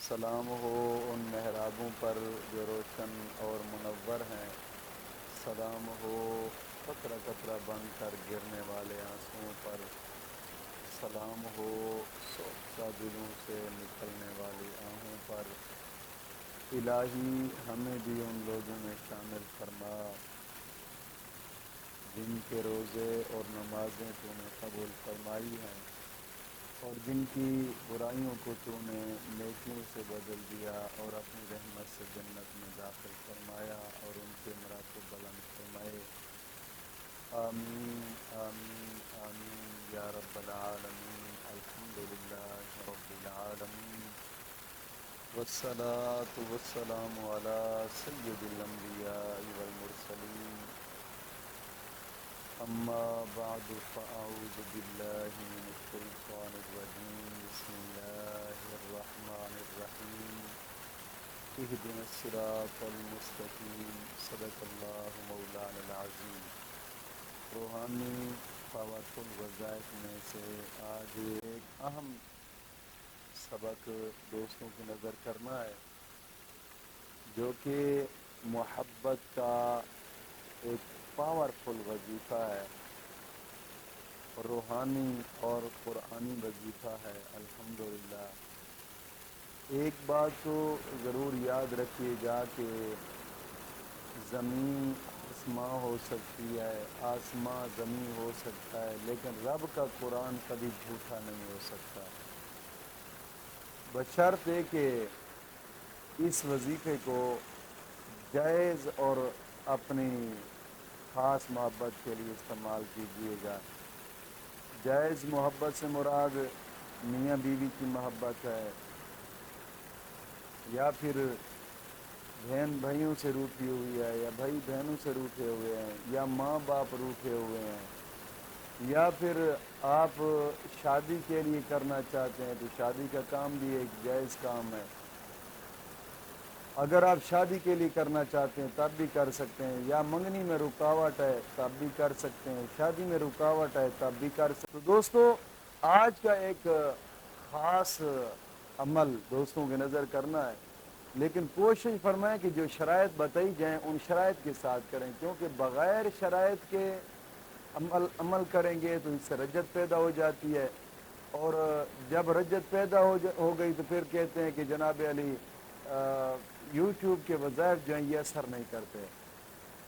سلام ہو ان محرابوں پر جو روشن اور منور ہیں، سلام ہو قطرہ قطرہ بن کر گرنے والے آنسوؤں پر، سلام ہو سوختہ دلوں سے نکلنے والی آہوں پر۔ الہی ہمیں بھی ان لوگوں میں شامل فرما جن کے روزے اور نمازیں تو نے قبول فرمائی ہیں، اور جن کی برائیوں کو تو نے نیکیوں سے بدل دیا اور اپنی رحمت سے جنت میں داخل فرمایا اور ان کے مراتب بلند فرمائے۔ آمین آمین آمین یا رب العالمین۔ الحمدللہ رب العالمین، والصلاة والسلام علی سید الانبیاء والمرسلین، اما بعد فاعوذ باللہ من الشیطان الرجیم، بسم اللہ الرحمن الرحیم، اہدنا الصراط المستقیم، صدق اللہ مولانا العظیم۔ روحانی پاورفل وظائف میں سے آج ایک اہم سبق دوستوں کی نظر کرنا ہے، جو کہ محبت کا ایک پاورفل وظیفہ ہے، روحانی اور قرآنی وظیفہ ہے۔ الحمدللہ ایک بات تو ضرور یاد رکھیے گا کہ زمین آسماں ہو سکتی ہے، آسماں زمین ہو سکتا ہے، لیکن رب کا قرآن کبھی جھوٹا نہیں ہو سکتا، بشرطے کہ اس وظیفے کو جائز اور اپنی خاص محبت کے لیے استعمال کیجیے گا۔ جائز محبت سے مراد میاں بیوی کی محبت ہے، یا پھر بہن بھائیوں سے روٹھی ہوئی ہے، یا بھائی بہنوں سے روٹھے ہوئے ہیں، یا ماں باپ روٹھے ہوئے ہیں، یا پھر آپ شادی کے لیے کرنا چاہتے ہیں تو شادی کا کام بھی ایک جائز کام ہے۔ اگر آپ شادی کے لیے کرنا چاہتے ہیں تب بھی کر سکتے ہیں، یا منگنی میں رکاوٹ ہے تب بھی کر سکتے ہیں، شادی میں رکاوٹ ہے تب بھی کر سکتے ہیں۔ تو دوستو آج کا ایک خاص عمل دوستوں کی نظر کرنا ہے، لیکن کوشش فرمائیں کہ جو شرائط بتائی جائیں ان شرائط کے ساتھ کریں، کیونکہ بغیر شرائط کے عمل کریں گے تو اس سے رجت پیدا ہو جاتی ہے، اور جب رجت پیدا ہو گئی تو پھر کہتے ہیں کہ جناب علی یوٹیوب کے وظائف جو ہیں یہ اثر نہیں کرتے۔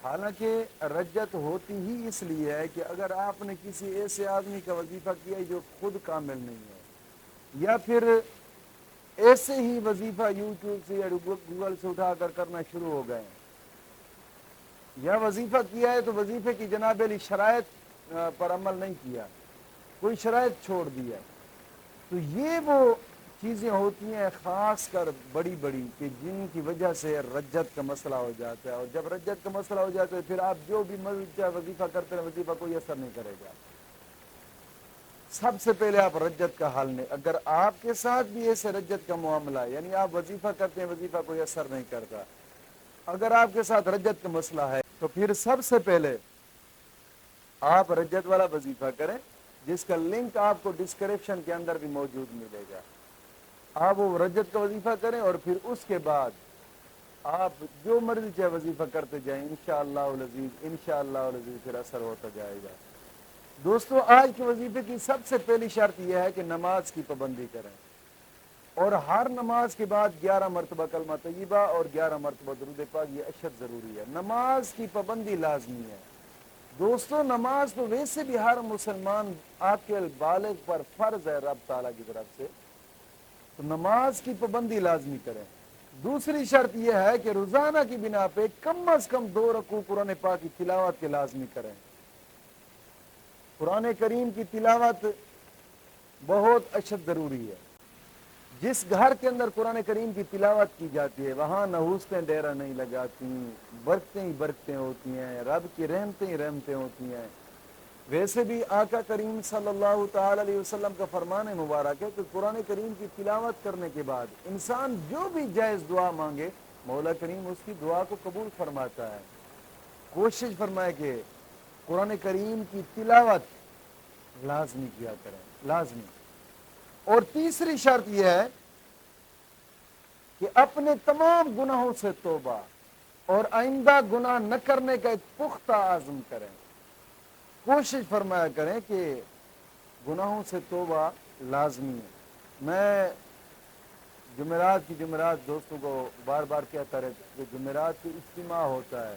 حالانکہ رجت ہوتی ہی اس لیے ہے کہ اگر آپ نے کسی ایسے آدمی کا وظیفہ کیا ہے جو خود کامل نہیں ہے، یا پھر ایسے ہی وظیفہ یوٹیوب سے یا گوگل سے اٹھا کر کرنا شروع ہو گئے ہیں، یا وظیفہ کیا ہے تو وظیفے کی جناب علی شرائط پر عمل نہیں کیا، کوئی شرائط چھوڑ دیا، تو یہ وہ چیزیں ہوتی ہیں خاص کر بڑی بڑی کہ جن کی وجہ سے رجت کا مسئلہ ہو جاتا ہے، اور جب رجت کا مسئلہ ہو جاتا ہے پھر آپ جو بھی وظیفہ کرتے ہیں وظیفہ کوئی اثر نہیں کرے گا۔ سب سے پہلے آپ رجت کا حل نہیں، اگر آپ کے ساتھ بھی ایسے رجت کا معاملہ ہے، یعنی آپ وظیفہ کرتے ہیں وظیفہ کوئی اثر نہیں کرتا، اگر آپ کے ساتھ رجت کا مسئلہ ہے تو پھر سب سے پہلے آپ رجت والا وظیفہ کریں، جس کا لنک آپ کو ڈسکرپشن کے اندر بھی موجود ملے گا۔ آپ وہ رجت کا وظیفہ کریں اور پھر اس کے بعد آپ جو مرضی چاہے وظیفہ کرتے جائیں، انشاءاللہ العزیز انشاءاللہ العزیز پھر اثر ہوتا جائے گا۔ دوستو آج کے وظیفے کی سب سے پہلی شرط یہ ہے کہ نماز کی پابندی کریں، اور ہر نماز کے بعد 11 مرتبہ کلمہ طیبہ اور 11 مرتبہ درود پاک، یہ اشد ضروری ہے، نماز کی پابندی لازمی ہے۔ دوستو نماز تو ویسے بھی ہر مسلمان عاقل بالغ پر فرض ہے رب تعالیٰ کی طرف سے، تو نماز کی پابندی لازمی کریں۔ دوسری شرط یہ ہے کہ روزانہ کی بنا پہ کم از کم 2 رکوع قرآن پاک کی تلاوت کے لازمی کریں۔ قرآن کریم کی تلاوت بہت اشد ضروری ہے۔ جس گھر کے اندر قرآن کریم کی تلاوت کی جاتی ہے وہاں نحوستیں ڈیرہ نہیں لگاتی، برکتیں ہی برکتیں ہوتی ہیں، رب کی رحمتیں ہی رحمتیں ہوتی ہیں۔ ویسے بھی آقا کریم صلی اللہ تعالی علیہ وسلم کا فرمان مبارک ہے کہ قرآن کریم کی تلاوت کرنے کے بعد انسان جو بھی جائز دعا مانگے مولا کریم اس کی دعا کو قبول فرماتا ہے۔ کوشش فرمائے کہ قرآن کریم کی تلاوت لازمی کیا کریں، لازمی۔ اور تیسری شرط یہ ہے کہ اپنے تمام گناہوں سے توبہ اور آئندہ گناہ نہ کرنے کا ایک پختہ عزم کریں. کوشش فرمایا کریں کہ گناہوں سے توبہ لازمی ہے. میں جمعرات دوستوں کو بار بار کہتا رہتا کہ جمعرات کی اجتماع ہوتا ہے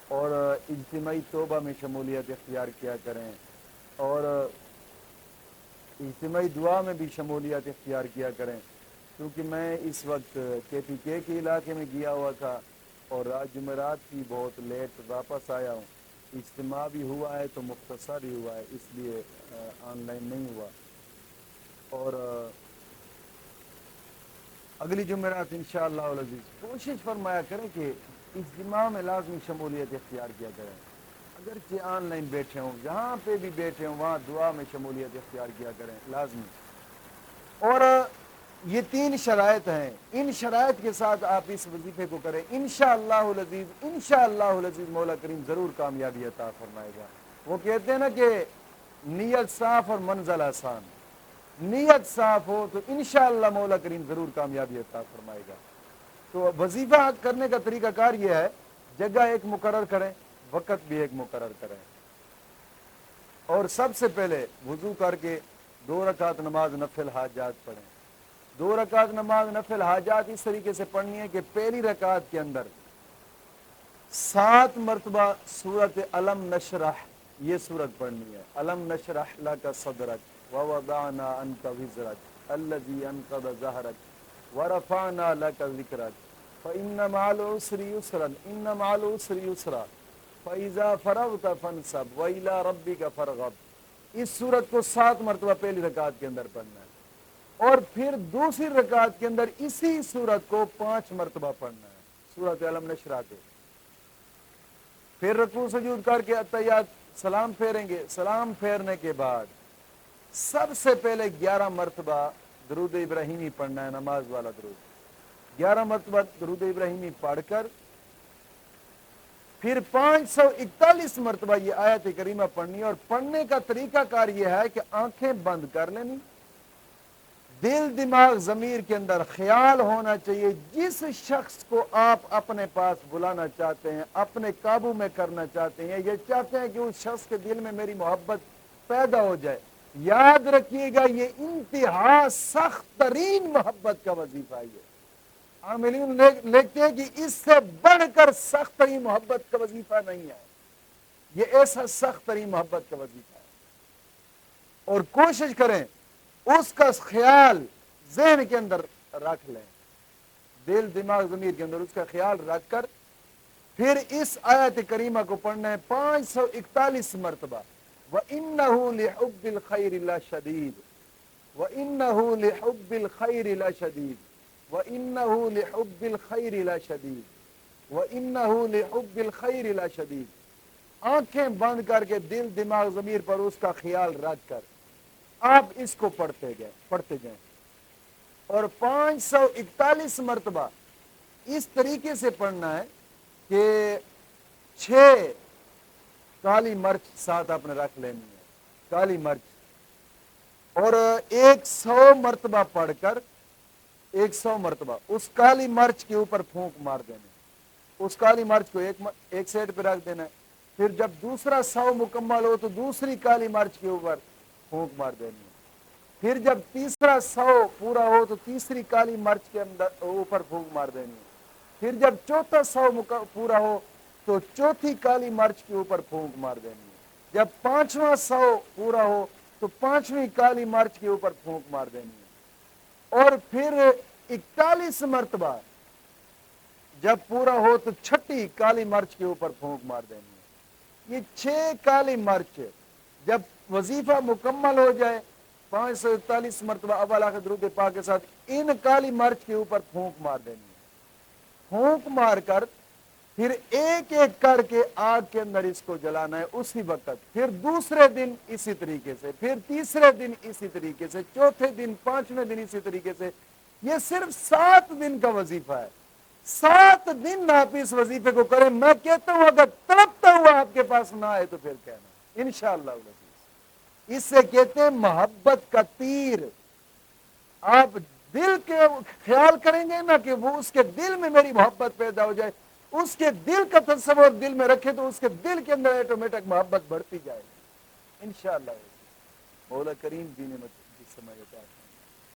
اور اجتماعی توبہ میں شمولیت اختیار کیا کریں اور اجتماعی دعا میں بھی شمولیت اختیار کیا کریں. کیونکہ میں اس وقت KPK کے علاقے میں گیا ہوا تھا اور آج جمعرات کی بہت لیٹ واپس آیا ہوں. اجتماع بھی ہوا ہے تو مختصر ہی ہوا ہے, اس لیے آن لائن نہیں ہوا. اور اگلی جمعرات انشاءاللہ العزیز کوشش فرمایا کریں کہ اجتماع میں لازمی شمولیت اختیار کیا کریں. اگرچہ آن لائن بیٹھے ہوں, جہاں پہ بھی بیٹھے ہوں وہاں دعا میں شمولیت اختیار کیا کریں لازمی. اور یہ 3 شرائط ہیں, ان شرائط کے ساتھ آپ اس وظیفے کو کریں. انشاءاللہ العزیز مولا کریم ضرور کامیابی عطا فرمائے گا. وہ کہتے ہیں نا کہ نیت صاف اور منزل آسان. نیت صاف ہو تو انشاءاللہ مولا کریم ضرور کامیابی عطا فرمائے گا. تو وظیفہ کرنے کا طریقہ کار یہ ہے, جگہ ایک مقرر کریں, وقت بھی ایک مقرر کریں, اور سب سے پہلے وضو کر کے 2 رکعت نماز نفل حاجات پڑھیں. 2 رکعت نماز نفل حاجات اس طریقے سے پڑھنی ہے کہ پہلی رکعت کے اندر 7 مرتبہ سورت علم نشرح یہ سورت پڑھنی ہے. علم نشرح لک صدرک ووضعنا عنک وزرک الذی انقض ظہرک ورفعنا لک ذکرک فإن مع العسر یسرا ان مع العسر یسرا فإذا فرغت فانصب وإلی ربک فارغب. اس سورت کو 7 مرتبہ پہلی رکعت کے اندر پڑھنا ہے, اور پھر دوسری رکعت کے اندر اسی سورت کو 5 مرتبہ پڑھنا ہے, سورت علم نشرح کے. پھر رکوع سجود کر کے اتحیات سلام پھیریں گے. سلام پھیرنے کے بعد سب سے پہلے 11 مرتبہ درود ابراہیمی پڑھنا ہے, نماز والا درود. 11 مرتبہ درود ابراہیمی پڑھ کر پھر 541 مرتبہ یہ آیت کریمہ پڑھنی ہے. اور پڑھنے کا طریقہ کار یہ ہے کہ آنکھیں بند کر لینی, دل دماغ ضمیر کے اندر خیال ہونا چاہیے جس شخص کو آپ اپنے پاس بلانا چاہتے ہیں, اپنے قابو میں کرنا چاہتے ہیں, یہ چاہتے ہیں کہ اس شخص کے دل میں میری محبت پیدا ہو جائے. یاد رکھیے گا یہ انتہا سخت ترین محبت کا وظیفہ ہے. عاملین لکھتے ہیں کہ اس سے بڑھ کر سخت ترین محبت کا وظیفہ نہیں ہے. یہ ایسا سخت ترین محبت کا وظیفہ ہے. اور کوشش کریں اس کا خیال ذہن کے اندر رکھ لیں, دل دماغ ضمیر کے اندر اس کا خیال رکھ کر پھر اس آیت کریمہ کو پڑھنا ہے 541 مرتبہ. وَإِنَّهُ لِحُبِّ الْخَيْرِ لَشَدِيدٌ وَإِنَّهُ لِحُبِّ الْخَيْرِ لَشَدِيدٌ وَإِنَّهُ لِحُبِّ الْخَيْرِ لَشَدِيدٌ وَإِنَّهُ لِحُبِّ الْخَيْرِ لَشَدِيدٌ. آنکھیں بند کر کے دل دماغ ضمیر پر اس کا خیال رکھ کر آپ اس کو پڑھتے جائیں. اور 541 مرتبہ اس طریقے سے پڑھنا ہے کہ 6 کالی مرچ ساتھ آپ نے رکھ لینی ہے, کالی مرچ, اور 100 مرتبہ پڑھ کر 100 مرتبہ اس کالی مرچ کے اوپر پھونک مار دینا. اس کالی مرچ کو ایک سائڈ پہ رکھ دینا ہے. پھر جب دوسرا 100 مکمل ہو تو دوسری کالی مرچ کے اوپر پھونک مار دینی ہے. پھر جب تیسرا 100 پورا ہو تو تیسری کالی مرچ کے اندر اوپر پھونک مار دینی ہے. پھر جب چوتھا 100 پورا ہو تو چوتھی کالی مرچ کے اوپر پھونک مار دینی ہے. جب 5واں 100 پورا ہو تو 5ویں کالی مرچ کے اوپر پھونک مار دینی ہے. اور پھر 41 مرتبہ جب پورا ہو تو 6ٹھی کالی مرچ کے اوپر پھونک مار دینی ہے. یہ 6 کالی مرچ جب وظیفہ مکمل ہو جائے 541 مرتبہ اول آخر درود پاک کے ساتھ ان کالی مرچ کے اوپر پھونک مار دینی ہے. پھونک مار کر پھر ایک ایک کر کے آگ کے اندر اس کو جلانا ہے اسی وقت. پھر دوسرے دن اسی طریقے سے, پھر تیسرے دن اسی طریقے سے, چوتھے دن 5ویں دن اسی طریقے سے. یہ صرف 7 دن کا وظیفہ ہے. 7 دن آپ اس وظیفے کو کریں. میں کہتا ہوں اگر تڑپتا ہوا آپ کے پاس نہ آئے تو پھر کہنا انشاءاللہ. اس سے کہتے ہیں محبت کا تیر. آپ دل کے خیال کریں گے نا کہ وہ اس کے دل میں میری محبت پیدا ہو جائے، اس کے دل کا تصور دل میں رکھے تو اس کے دل کے اندر آٹومیٹک محبت بڑھتی جائے گی انشاءاللہ۔ مولا کریم دین مت سمجھتا ہے۔